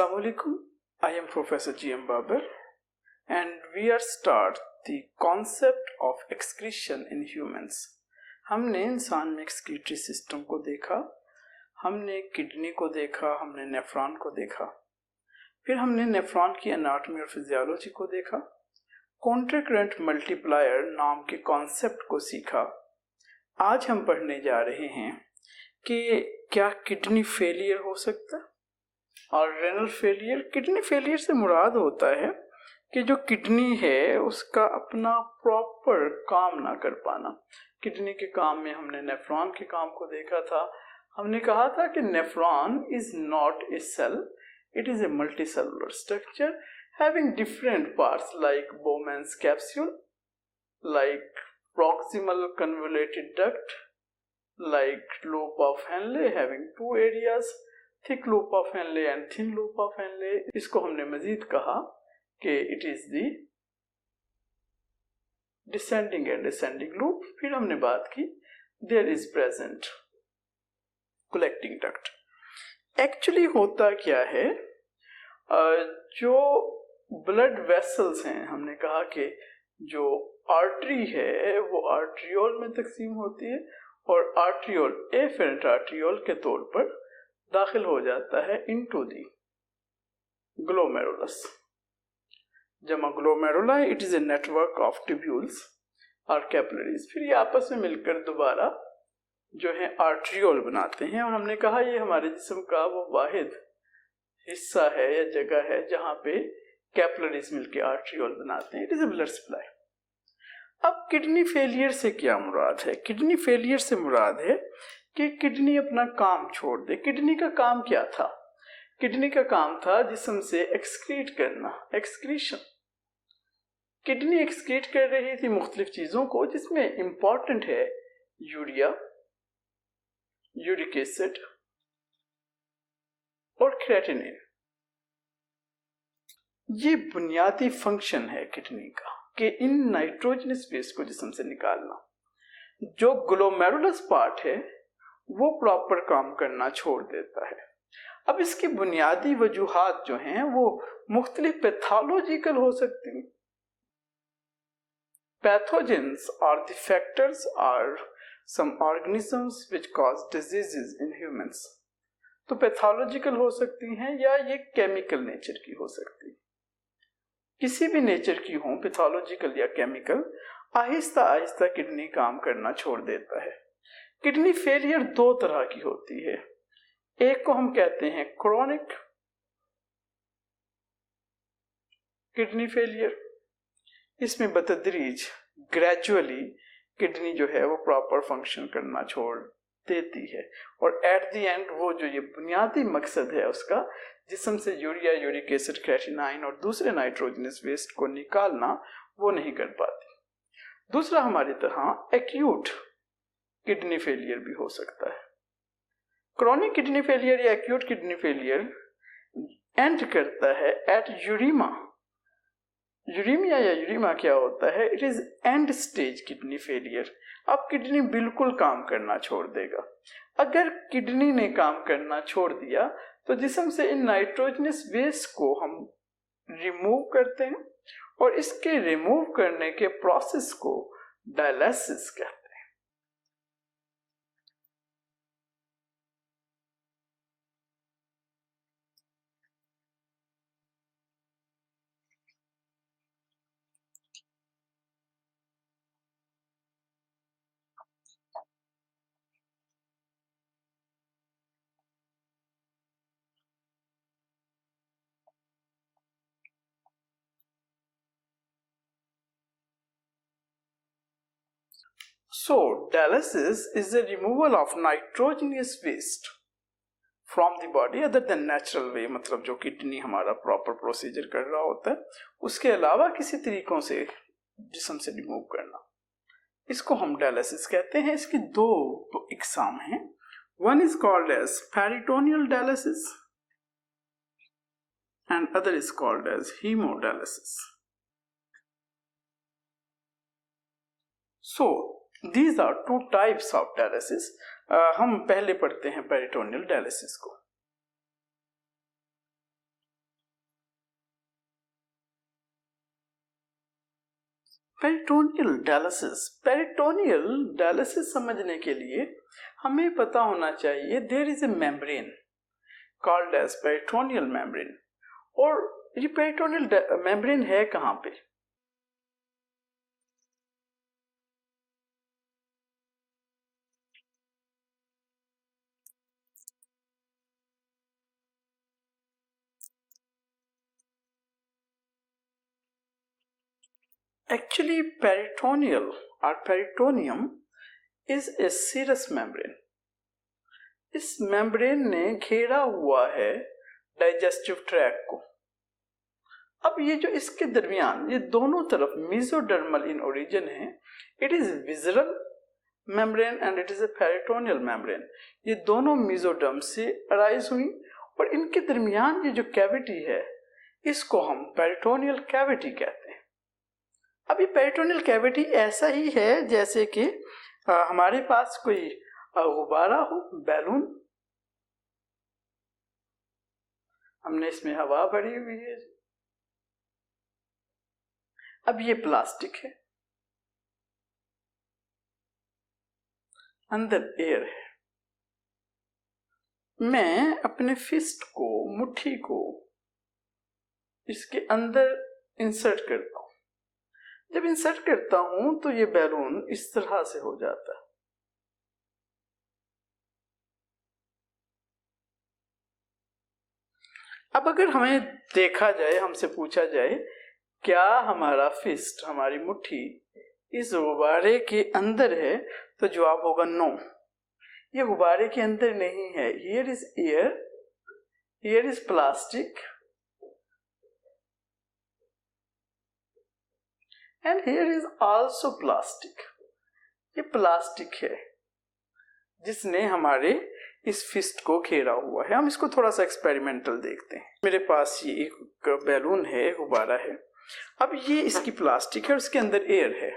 Assalamu alaikum. I am Professor G.M. Babar and we are start the concept of excretion in humans. हमने इंसान में excretory system को देखा, हमने kidney को देखा, हमने नेफ्रॉन को देखा, फिर हमने नेफ्रॉन की एनाटॉमी और फिजियोलॉजी को देखा, कॉन्ट्रकरेंट मल्टीप्लायर नाम के कॉन्सेप्ट को सीखा। आज हम पढ़ने जा रहे हैं कि क्या किडनी फेलियर हो सकता है और रेनल फेलियर। किडनी फेलियर से मुराद होता है कि जो किडनी है उसका अपना प्रॉपर काम ना कर पाना। किडनी के काम में हमने नेफ्रॉन के काम को देखा था। हमने कहा था कि nephron is not a cell, it is a multicellular structure having different parts like Bowman's capsule, like proximal convoluted duct, like loop of Henle having two areas, thick loop of Henle and thin loop of Henle। इसको हमने मजीद कहा कि it is the descending and ascending loop। फिर हमने बात की there is present collecting duct। Actually होता क्या है, जो ब्लड वेसल्स हैं, हमने कहा कि जो आर्टरी है वो आर्ट्रियोल में तकसीम होती है और आर्ट्रियोल एफेरेंट आर्ट्रियोल के तौर पर दाखिल हो जाता है इनटू दी ग्लोमेरुलस। जमा glomerula, it is a network of tubules और कैपिलरीज। फिर ये आपस में मिलकर दोबारा जो है आर्ट्रियोल बनाते हैं और हमने कहा ये हमारे जिस्म का वो वाहिद हिस्सा है या जगह है जहाँ पे कैपिलरीज मिलकर आर्ट्रियोल बनाते हैं। It is A blood supply. अब किडनी फेलियर से क्या मुराद है? किडनी फेलियर से मुराद है कि किडनी अपना काम छोड़ दे। किडनी का काम क्या था? किडनी का काम था जिस्म से एक्सक्रीट करना, एक्सक्रीशन। किडनी एक्सक्रीट कर रही थी मुख्तलिफ चीजों को, जिसमें इंपॉर्टेंट है यूरिया, यूरिक एसिड और क्रेटिनिन। ये बुनियादी फंक्शन है किडनी का कि इन नाइट्रोजनस वेस्ट को जिस्म से निकालना। जो ग्लोमेरुलस पार्ट है वो प्रॉपर काम करना छोड़ देता है। अब इसकी बुनियादी वजूहात जो हैं वो मुख्तलिफ पैथोलॉजिकल हो सकती हैं। Pathogens are the factors are some organisms which cause diseases in humans. तो पैथोलॉजिकल हो सकती हैं या ये केमिकल नेचर की हो सकती है। किसी भी नेचर की हो, पैथोलॉजिकल या केमिकल, आहिस्ता आहिस्ता किडनी काम करना छोड़ देता है। किडनी फेलियर दो तरह की होती है। एक को हम कहते हैं क्रोनिक किडनी फेलियर। इसमें बतदरीज ग्रेजुअली किडनी जो है वो प्रॉपर फंक्शन करना छोड़ देती है और एट द एंड वो जो ये बुनियादी मकसद है उसका, जिस्म से यूरिया, यूरिक एसिड, क्रेटिनाइन और दूसरे नाइट्रोजनस वेस्ट को निकालना, वो नहीं कर पाती। दूसरा हमारी तरह एक्यूट किडनी फेलियर भी हो सकता है। क्रोनिक किडनी फेलियर या एक्यूट किडनी फेलियर एंड करता है एट यूरीमा। यूरीमिया या यूरीमा क्या होता है? It is and stage kidney failure. अब किडनी बिल्कुल काम करना छोड़ देगा। अगर किडनी ने काम करना छोड़ दिया तो जिस्म से इन नाइट्रोजनस वेस्ट को हम रिमूव करते हैं और इसके रिमूव करने के प्रोसेस को डायलिसिस कहते हैं। So, dialysis is the removal of nitrogenous waste from the body other than natural way। मतलब जो किडनी हमारा प्रॉपर प्रोसीजर कर रहा होता है उसके अलावा किसी तरीकों से जिस्म से रिमूव करना, इसको हम डायलिसिस कहते हैं। इसकी दो इकसाम हैं। One is called as peritoneal dialysis and other is called as haemodialysis. So these are two types of dialysis। हम पहले पढ़ते हैं पेरिटोनियल डायलिसिस को। Peritoneal dialysis. पेरिटोनियल डायलिसिस समझने के लिए हमें पता होना चाहिए there is a membrane called as peritoneal membrane. और ये पेरिटोनियल मेम्ब्रेन है कहाँ पे? Actually, peritoneal or peritoneum is a serous membrane. इस मेम्ब्रेन ने घेरा हुआ है डाइजेस्टिव ट्रैक्ट को। अब ये जो इसके दरमियान ये दोनों तरफ मेसोडर्मल इन ओरिजिन है, it is visceral membrane and it is A peritoneal membrane. ये दोनों मेसोडर्म से अराइज हुई और इनके दरमियान ये जो कैविटी है इसको हम पेरिटोनियल कैविटी कहते हैं। अब ये पेरिटोनियल कैविटी ऐसा ही है जैसे कि हमारे पास कोई गुब्बारा हो, बैलून, हमने इसमें हवा भरी हुई है। अब ये प्लास्टिक है, अंदर एयर है। मैं अपने फिस्ट को, मुट्ठी को इसके अंदर इंसर्ट करता हूं। जब इंसर्ट करता हूं तो ये बैलून इस तरह से हो जाता है। अब अगर हमें देखा जाए, हमसे पूछा जाए क्या हमारा फिस्ट, हमारी मुट्ठी इस गुब्बारे के अंदर है, तो जवाब होगा नो, ये गुब्बारे के अंदर नहीं है। Here is air, here is plastic and here is also plastic. ये प्लास्टिक है जिसने हमारे इस फिस्ट को घेरा हुआ है। हम इसको थोड़ा सा एक्सपेरिमेंटल देखते हैं। मेरे पास ये एक बैलून है, गुब्बारा है। अब ये इसकी प्लास्टिक है और इसके अंदर एयर है।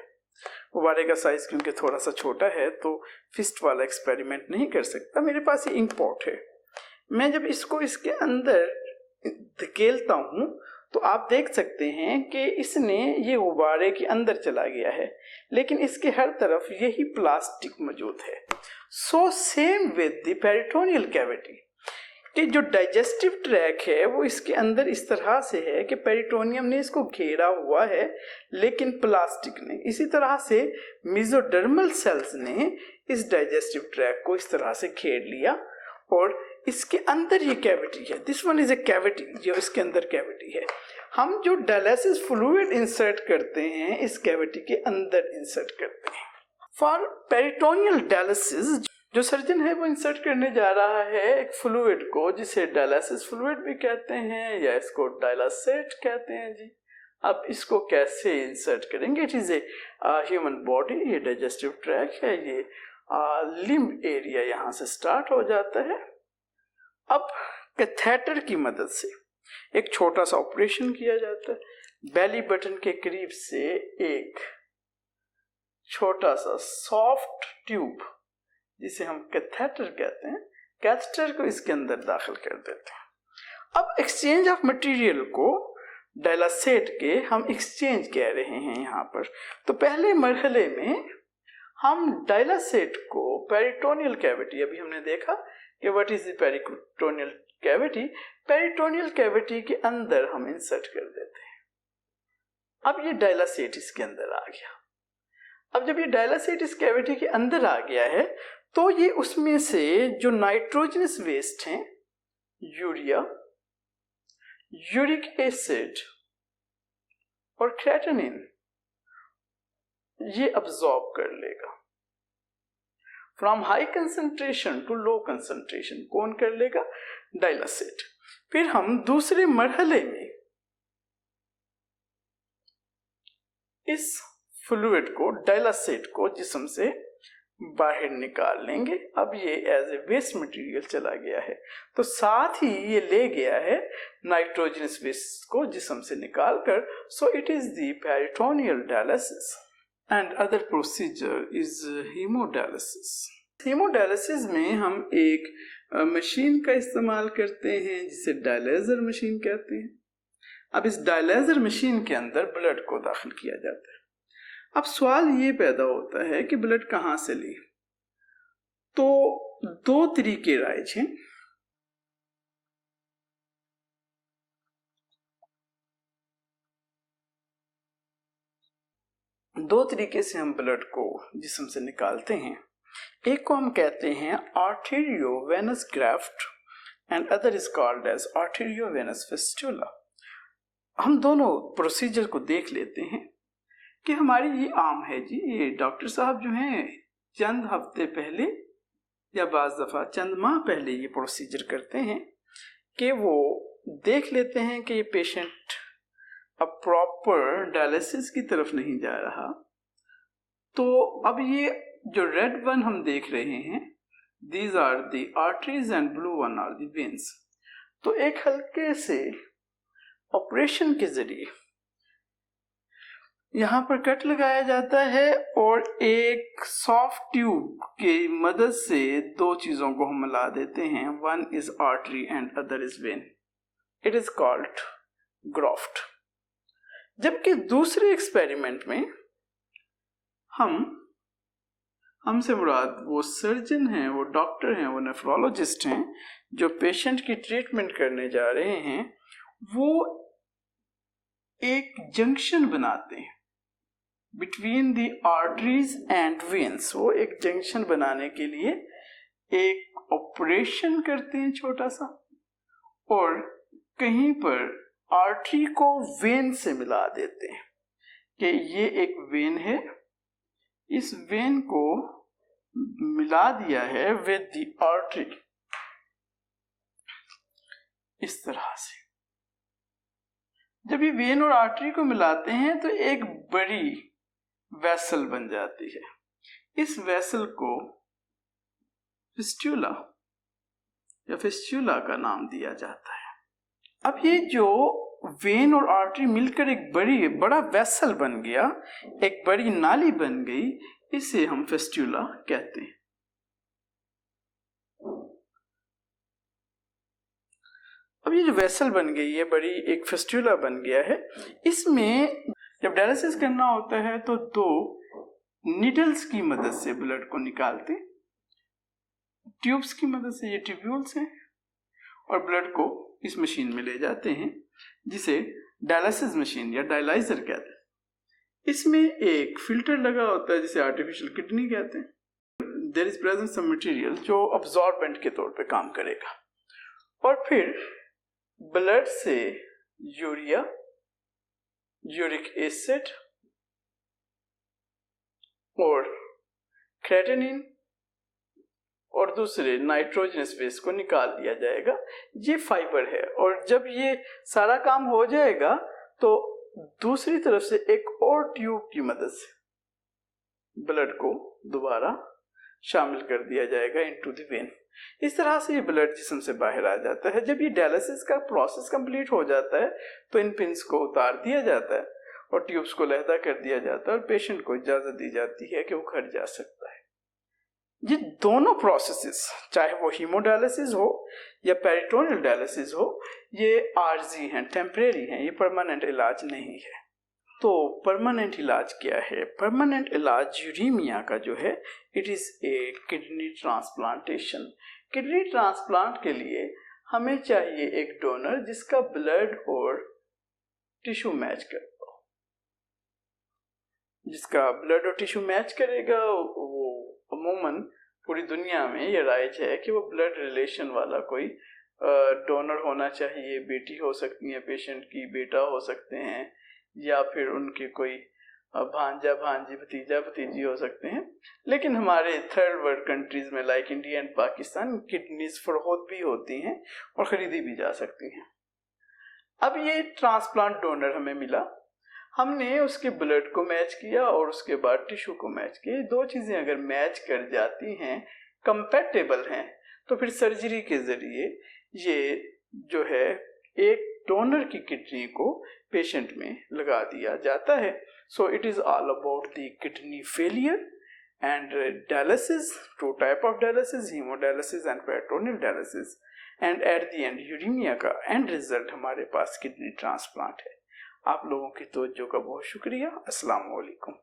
गुब्बारे का साइज क्योंकि थोड़ा सा छोटा है तो फिस्ट वाला एक्सपेरिमेंट नहीं कर सकता। मेरे पास ये इंक पॉट है। मैं जब इसको इसके अंदर धकेलता हूं तो आप देख सकते हैं कि इसने ये गुब्बारे के अंदर चला गया है, लेकिन इसके हर तरफ यही प्लास्टिक मौजूद है। So same with the peritoneal cavity, कि जो डाइजेस्टिव ट्रैक है वो इसके अंदर इस तरह से है कि पेरिटोनियम ने इसको घेरा हुआ है लेकिन प्लास्टिक ने। इसी तरह से मेसोडर्मल सेल्स ने इस डाइजेस्टिव ट्रैक को इस तरह से घेर लिया और इसके अंदर ये कैविटी है। This one is a cavity, जो इसके अंदर कैविटी है। हम जो डायलिसिस फ्लूइड इंसर्ट करते हैं इस कैविटी के अंदर इंसर्ट करते हैं। फॉर पेरिटोनियल डायलिसिस जो सर्जन है वो इंसर्ट करने जा रहा है एक फ्लूइड को, जिसे डायलिसिस फ्लूइड भी कहते हैं या इसको डायलासेट कहते हैं जी। अब इसको कैसे इंसर्ट करेंगे? It is a human body, ये डाइजेस्टिव ट्रैक है, ये लिम्ब एरिया यहाँ से स्टार्ट हो जाता है। अब कैथेटर की मदद से एक छोटा सा ऑपरेशन किया जाता है। बेली बटन के करीब से एक छोटा सा सॉफ्ट ट्यूब, जिसे हम कैथेटर कहते हैं, कैथेटर को इसके अंदर दाखिल कर देते हैं। अब एक्सचेंज ऑफ मटेरियल को डायलासेट के हम एक्सचेंज कह रहे हैं यहाँ पर। तो पहले मरहले में हम डायलासेट को पेरिटोनियल कैविटी, अभी हमने देखा कि what is the peritoneal cavity, peritoneal cavity के अंदर हम इंसर्ट कर देते हैं। अब ये डायलासेट इसके अंदर आ गया। अब जब ये डायलासेट इस कैविटी के अंदर आ गया है तो ये उसमें से जो नाइट्रोजनस वेस्ट हैं, यूरिया, यूरिक एसिड और क्रेटिनिन, ये अब्सॉर्ब कर लेगा। From high concentration to low concentration कौन कर लेगा? डायलासेट। फिर हम दूसरे मरहले में इस फ्लूइड को, डायलासेट को जिस्म से बाहर निकाल लेंगे। अब ये एज ए वेस्ट मटेरियल चला गया है, तो साथ ही ये ले गया है नाइट्रोजनस वेस्ट को जिस्म से निकालकर। सो it is the peritoneal dialysis and other procedure is haemodialysis. Haemodialysis में हम एक मशीन का इस्तेमाल करते हैं जिसे डायलाइजर मशीन कहते हैं। अब इस डायलाइजर मशीन के अंदर ब्लड को दाखिल किया जाता है। अब सवाल ये पैदा होता है कि ब्लड कहाँ से ली। तो दो तरीके राइज हैं। दो तरीके से हम ब्लड को जिस्म से निकालते हैं। एक को हम कहते हैं arteriovenous graft and other is called as arteriovenous fistula. हम दोनों प्रोसीजर को देख लेते हैं कि हमारी ये आम है जी। ये डॉक्टर साहब जो हैं चंद हफ्ते पहले या बाज़ दफ़ा चंद माह पहले ये प्रोसीजर करते हैं कि वो देख लेते हैं कि ये पेशेंट अब प्रॉपर डायलिसिस की तरफ नहीं जा रहा। तो अब ये जो रेड वन हम देख रहे हैं, these are the arteries and blue one are the veins. तो एक हल्के से ऑपरेशन के जरिए यहाँ पर कट लगाया जाता है और एक सॉफ्ट ट्यूब की मदद से दो चीजों को हम मिला देते हैं। One is artery and other is when. It is called graft. जबकि दूसरे एक्सपेरिमेंट में हमसे मुराद वो सर्जन हैं, वो डॉक्टर हैं, वो नेफ्रोलॉजिस्ट हैं जो पेशेंट की ट्रीटमेंट करने जा रहे हैं। वो एक जंक्शन बनाते हैं between the arteries and veins. वो एक जंक्शन बनाने के लिए एक ऑपरेशन करते हैं छोटा सा, और कहीं पर आर्टरी को वेन से मिला देते हैं कि ये एक वेन है, इस वेन को मिला दिया है विद द आर्टरी। इस तरह से जब ये वेन और आर्टरी को मिलाते हैं तो एक बड़ी वेसल बन जाती है। इस वेसल को फिस्टुला या फिस्टुला का नाम दिया जाता है। अब ये जो वेन और आर्टरी मिलकर एक बड़ा वेसल बन गया, एक बड़ी नाली बन गई, इसे हम फिस्टुला कहते हैं। अब ये जो वेसल बन गई है, बड़ी एक फिस्टुला बन गया है, इसमें जब डायलिसिस करना होता है तो दो नीडल्स की मदद से ब्लड को निकालते, ट्यूब्स की मदद से, ये ट्यूब्यूल्स हैं, और ब्लड को इस मशीन में ले जाते हैं जिसे डायलिसिस मशीन या डायलाइजर कहते हैं। इसमें एक फिल्टर लगा होता है जिसे आर्टिफिशियल किडनी कहते हैं। There is present some material जो अब्सॉर्बेंट के तौर पे काम करेगा, और फिर ब्लड से यूरिया, यूरिक एसिड और क्रेटिनिन और दूसरे नाइट्रोजनस बेस को निकाल दिया जाएगा। ये फाइबर है, और जब ये सारा काम हो जाएगा तो दूसरी तरफ से एक और ट्यूब की मदद से ब्लड को दोबारा शामिल कर दिया जाएगा इनटू द वेन। इस तरह से ये ब्लड जिस्म से बाहर आ जाता है। जब ये डायलिसिस का प्रोसेस कंप्लीट हो जाता है तो इन पिंस को उतार दिया जाता है और ट्यूब्स को लहदा कर दिया जाता है, और पेशेंट को इजाजत दी जाती है कि वो घर जा सकता है। ये दोनों प्रोसेसेस, चाहे वो हीमोडायलिसिस हो या पेरिटोनियल डायलिसिस हो, ये आर्जी हैं, टेम्परेरी हैं, ये परमानेंट इलाज नहीं है। तो परमानेंट इलाज क्या है? परमानेंट इलाज यूरेमिया का जो है, it is A kidney transplantation. Kidney transplant के लिए हमें चाहिए एक डोनर जिसका ब्लड और टिश्यू मैच करता हो। जिसका ब्लड और टिश्यू मैच करेगा वो अमूमन पूरी दुनिया में ये राइज है कि वो ब्लड रिलेशन वाला कोई डोनर होना चाहिए। बेटी हो सकती है पेशेंट की, बेटा हो सकते हैं, या फिर उनके कोई भांजा भांजी, भतीजा भतीजी हो सकते हैं। लेकिन हमारे थर्ड वर्ल्ड कंट्रीज में like India and Pakistan kidneys फरोख्त भी होती हैं और खरीदी भी जा सकती हैं। अब ये ट्रांसप्लांट डोनर हमें मिला, हमने उसके ब्लड को मैच किया और उसके बाद टिश्यू को मैच किया। दो चीजें अगर मैच कर जाती हैं, कंपैटिबल हैं, तो फिर सर्जरी के जरिए ये जो है एक डोनर की किडनी को पेशेंट में लगा दिया जाता है। So it is all about the kidney failure and dialysis, two type of dialysis, hemodialysis and peritoneal dialysis, and at the end uremia का एंड रिजल्ट हमारे पास किडनी ट्रांसप्लांट है। आप लोगों की तवज्जो का बहुत शुक्रिया। अस्सलाम वालेकुम।